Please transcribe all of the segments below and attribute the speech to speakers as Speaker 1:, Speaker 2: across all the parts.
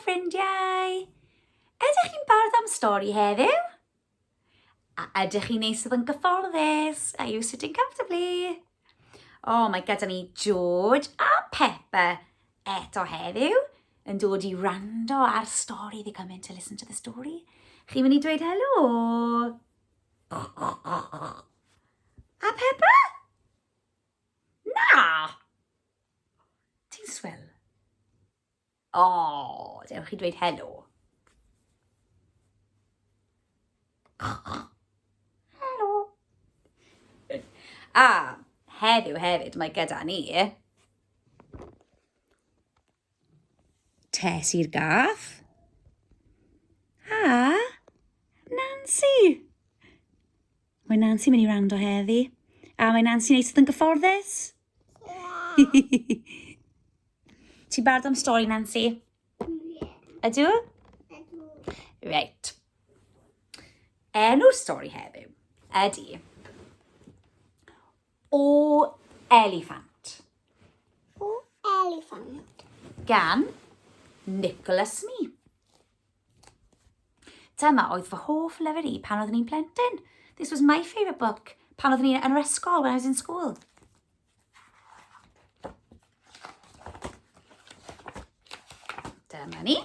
Speaker 1: ffrindiau! Ydych chi'n barod am stori heddiw? A ydych chi'n eistedd yn gyfforddus? Are you sitting comfortably? Mae gyda ni George a Pepper eto heddiw yn dod I wrando ar stori. They come in to listen to the story. Chi'n mynd I dweud helo? A Pepper? Na! Ti'n swil? Dewch I dweud helo. Helo. Heddiw hefyd mae gyda ni Tess i'r gath a Nancy. Mae Nancy mynd I wrando heddi. A mae Nancy'n eistedd yn gyfforddus? Ti'n barod am stori, Nancy? Ydw? Reit. Enw'r stori heddiw ydy O Eliffant.
Speaker 2: O Eliffant.
Speaker 1: Gan Nicholas Smee. Dyma oedd fy hoff lyfr I pan oeddwn i'n plentyn. This was my favourite book pan oeddwn i'n yr ysgol when I was in school. Dyma ni.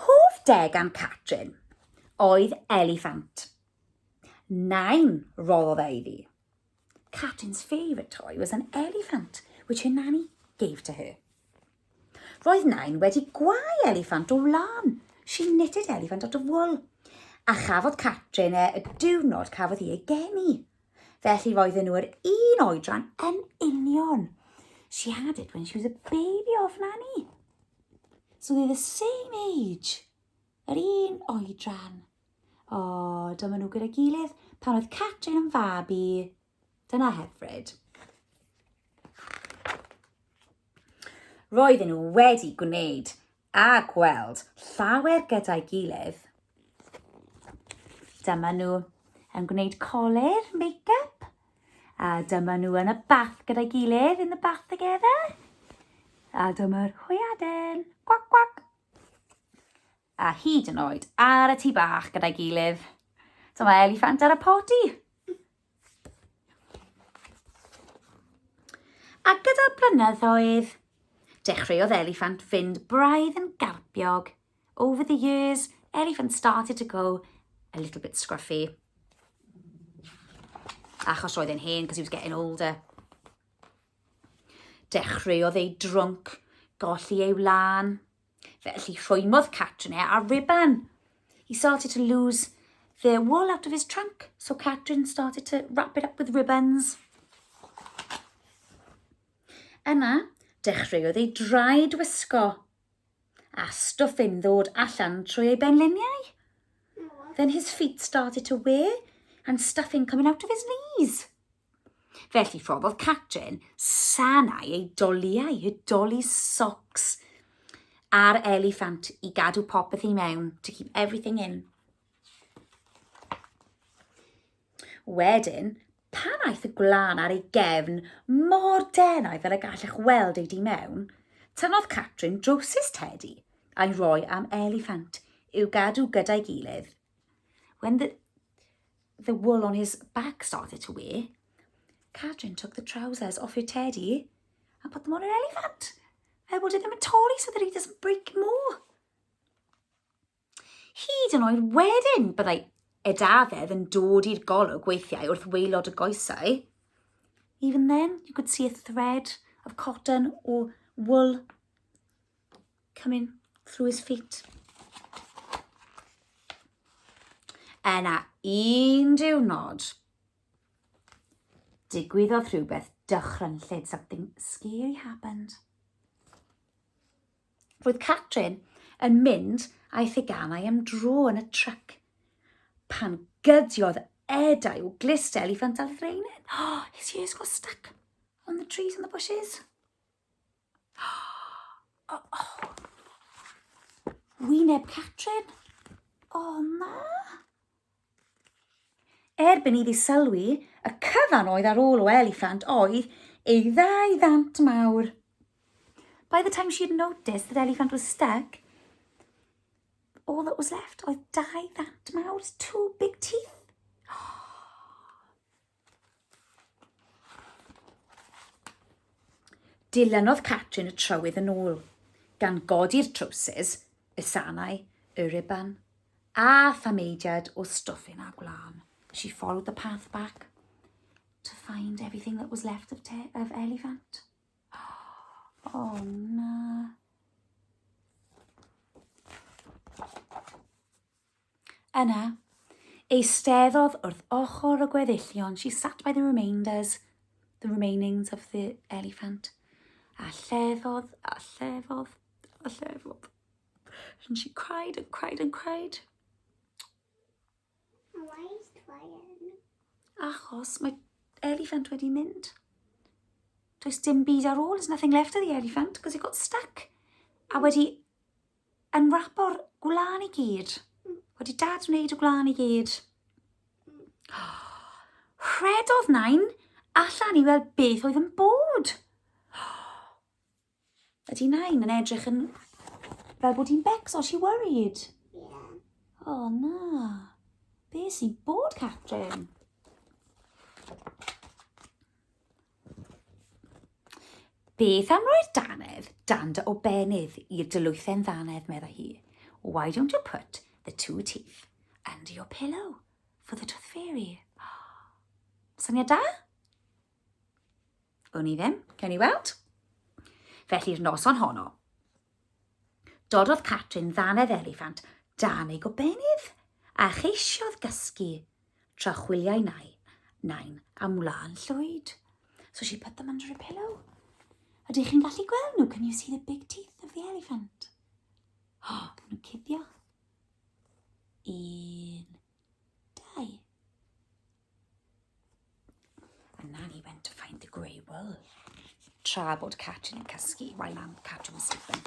Speaker 1: Hoff degan Catrin oedd Eliffant. 9 roddodd ei iddi. Catrin's favourite toy was an elephant, which her nanny gave to her. Roedd 9 wedi gwau eliffant o wlan. She knitted elephant out of wool. A chafodd Catrin y diwrnod cafodd hi ei geni. Felly roedden nhw yr un oedran yn union. She had it when she was a baby of nanny. So they're the same age. Yr un oedran. Dyma nhw gyda gilydd pan oedd Catrin yn fabi. Dyna hyfryd. Roedden nhw wedi gwneud a gweld llawer gyda'i gilydd. Dyma nhw yn gwneud colir, make-up. A dyma nhw yn y bath gyda'i gilydd, in the bath together. A dyma'r hwyaden, gwac gwac. A hyd yn oed ar y tŷ bach gyda'i gilydd. Dyma eliffant ar y poti. A gyda blynyddoedd, dechreuodd eliffant fynd braidd yn garpiog. Over the years, elephant started to go a little bit scruffy. Achos roedd e'n hen, because he was getting older. Dechreuodd ei drwnc golli ei wlan. Felly rhwymodd Catrin ar ribbon. He started to lose the wool out of his trunk, so Catrin started to wrap it up with ribbons. Yna, dechreuodd ei draed wisgo, a stwffyn ddod allan trwy ei benliniau. Then his feet started to wear, and stuffing coming out of his knees. Felly rhoddodd Catrin sanau ei doliau, ei dolly socks, ar eliffant I gadw popeth I mewn, to keep everything in. Wedyn, pan aeth y gwlan ar ei gefn mor denau fel y gallech weld ei di mewn, tynnodd Catrin drowsus Teddy a'i roi am eliffant i'w gadw gyda'i gilydd. When the wool on his back started to wear, Catrin took the trousers off her Teddy and put them on an elephant. Fel bod e ddim yn torri so that he doesn't break more. Hyd yn oed wedyn byddai edafedd yn dod i'r golwg weithiau wrth waelod y goesau. Even then, you could see a thread of cotton or wool coming through his feet. Yna un diwrnod, digwyddodd rhywbeth dychrynllyd. Something scary happened. Roedd Catrin yn mynd a'i theganau am dro yn y tryc pan gydiodd edau o glist eliffant ar ddreinen. His ears got stuck on the trees and the bushes. Wyneb Catrin. Na. Erbyn iddi sylwi, y cyfan oedd ar ôl o eliffant oedd ei 200 mawr. By the time she had noticed that elephant was stuck, all that was left oedd 2 ddant mawr, 2 big teeth. Dilynodd Catrin y trywydd yn ôl, gan godi'r trowsus, y sanau, y riban, a thameidiad o stwffyn a gwlan. She followed the path back to find everything that was left of elephant. Oh, na. Yna, eisteddodd wrth ochr y gweddillion. She sat by the remainings of the elephant. A lleddodd, a lleddodd, a lleddodd. And she cried and cried and cried.
Speaker 2: Why is crying?
Speaker 1: Achos mae elephant wedi mynd. Does dim byd ar ôl. There's nothing left of the elephant because it got stuck. A wedi ynrapo'r gwlan I gyd. Wedi dad wneud y gwlan I gyd. Rhedodd Nain allan I weld beth oedd yn bod. Ydy Nain yn edrych yn fel bod hi'n becso, she worried.
Speaker 2: Yeah.
Speaker 1: Oh na. Be sy'n bod, Catrin? Beth am roi'r danda o benydd i'r dylwythen ddanedd, medda hi. Why don't you put the 2 teeth under your pillow for the tooth fairy? Syniad da? O'n I ddim, cawn ni weld. Felly'r noson honno, dododd Catrin ddanedd eliffant dan ei gobenydd a cheisiodd gysgu tra chwiliau Nain am wlan llwyd. So she put them under a pillow. Ydych chi'n gallu gweld nhw? Can you see the big teeth of the elephant? Oh, nhw'n cuddio. 1, 2. And Nanny went to find the grey wool. Tra bod Catrin yn cysgu, while Catrin was sleeping.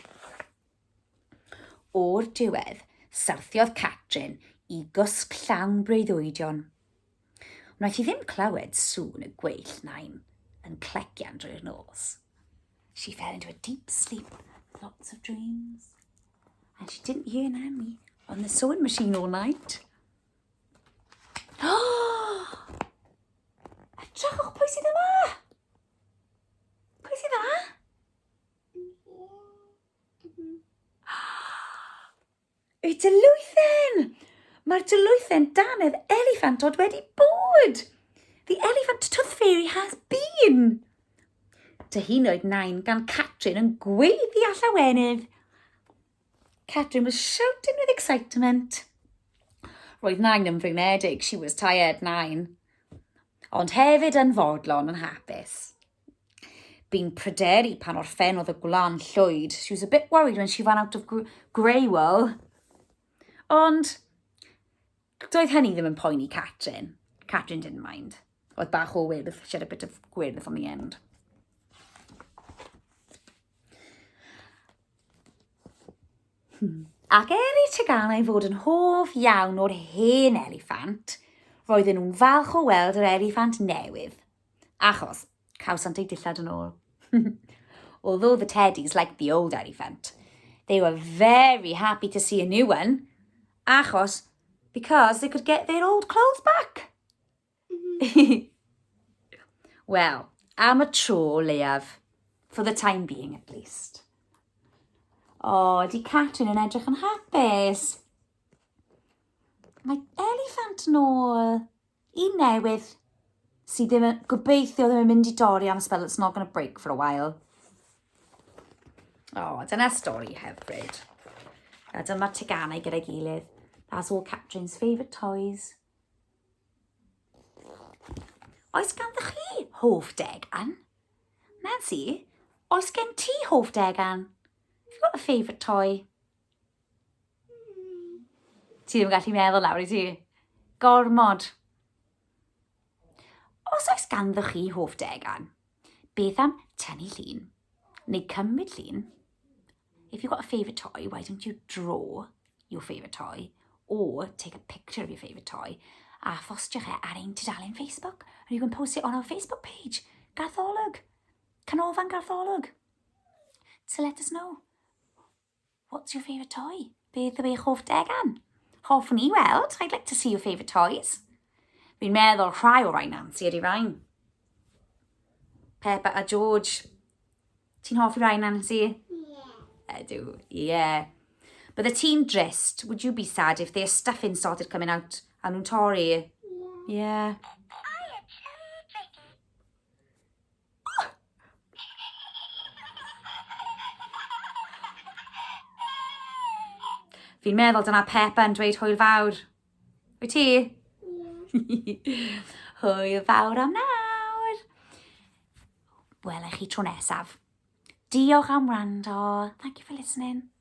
Speaker 1: O'r diwedd, syrthiodd Catrin I gwsg llawn breuddwydion. Wnaeth hi ddim clywed sŵn y gweill Nain yn clecian drwy'r nos. She fell into a deep sleep, lots of dreams. And she didn't hear Nanny on the sewing machine all night. Edrychwch, pwy sydd yma? Pwy sydd yma? Y dylwythen! Mae'r dylwythen danedd elephant oedd wedi bod. The elephant tooth fairy has been. Dyhynwyd Nain gan Catrin yn gweiddi a llawenydd. Catrin was shouting with excitement. Roedd Nain yn freinedig. She was tired, Nain. Ond hefyd yn fodlon yn hapus. Bu'n pryderu pan orffennodd y gwlan llwyd. She was a bit worried when she ran out of grey wool. Ond doedd hynny ddim yn poeni Catrin. Catrin didn't mind. Oedd bach o wyrdd. She had a bit of gwyrdd on the end. Ac ei teganau fod yn hoff iawn o'r hen eliffant, roedden nhw'n falch o weld yr eliffant newydd, achos cawsant ei dillad yn ôl. Although the teddies liked the old elephant, they were very happy to see a new one, because they could get their old clothes back. Well, am a tro, leiaf, for the time being at least. O, di Catrin yn edrych yn hapus. Mae eliffant yn ôl. Un newydd sydd ddim yn gobeithio ddim yn mynd I dorri am a spell. It's not going to break for a while. O, dyna stori hyfryd. A dyma'r teganau gyda'i gilydd. That's all Catrin's favourite toys. Oes ganddo chi hoff degan? Nancy, oes gen ti hoff degan? Have you got a favourite toy? Ti ddim yn gallu meddwl nawr I ti? Gormod. Os oes ganddo chi hoff degan, beth am tynnu llun? Neu cymryd llun? If you've got a favourite toy, why don't you draw your favourite toy or take a picture of your favourite toy a phostio chi ar ein tudalen Facebook, and you can post it on our Facebook page. Gartholwg. Canolfan Gartholwg. So let us know. What's your favourite toy? Beth yw eich hoff degan? Hoffwn ni weld. I'd like to see your favourite toys. Fi'n meddwl rhai o rai Nancy ydi rhain. Peppa a George. Ti'n hoffi rai Nancy?
Speaker 2: Yeah.
Speaker 1: Ydw, yeah. But the teen dressed, would you be sad if their stuffing started coming out and nhw'n torri? Yeah. Fi'n meddwl dyna Peppa yn dweud hwyl fawr. Wyt ti?
Speaker 2: Yeah.
Speaker 1: Hwyl fawr am nawr. Welai chi tro nesaf. Diolch am wrando. Thank you for listening.